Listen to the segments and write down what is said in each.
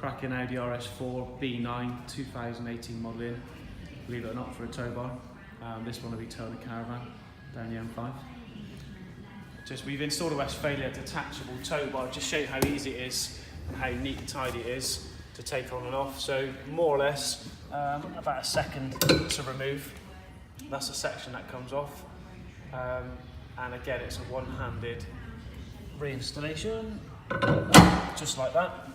cracking Audi RS4 B9 2018 model in, believe it or not, for a tow bar. This one will be towing a caravan down the M5. We've installed a Westfalia detachable tow bar, just show you how easy it is and how neat and tidy it is to take on and off. So more or less about a second to remove. That's the section that comes off. And again, it's a one-handed reinstallation, just like that.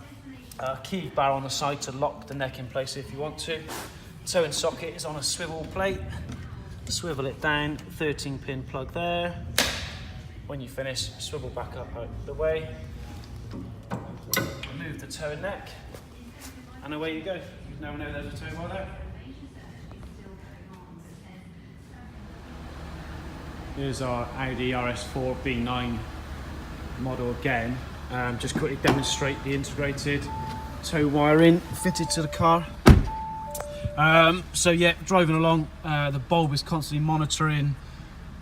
Key bar on the side to lock the neck in place if you want to. Towing socket is on a swivel plate. Swivel it down, 13-pin plug there. When you finish, swivel back up out the way. Remove the towing neck, and away you go. You now know there's a tow bar there. Here's our Audi RS4 B9 model again. Just quickly demonstrate the integrated tow wiring fitted to the car. So yeah, driving along, the bulb is constantly monitoring,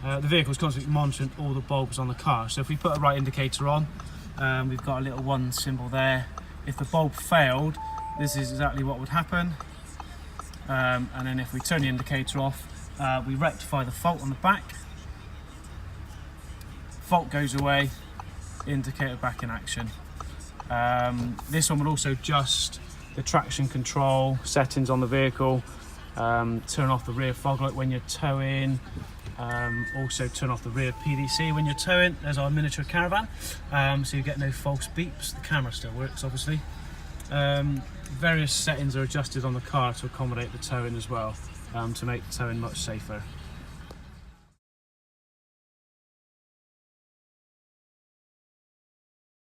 the vehicle is constantly monitoring all the bulbs on the car. So if we put a right indicator on, we've got a little 1 symbol there. If the bulb failed, this is exactly what would happen. And then if we turn the indicator off, we rectify the fault on the back. Fault goes away, indicator back in action. This one will also adjust the traction control settings on the vehicle, turn off the rear fog light when you're towing, also turn off the rear PDC when you're towing. There's our miniature caravan, so you get no false beeps. The camera still works, obviously. Various settings are adjusted on the car to accommodate the towing as well, to make towing much safer.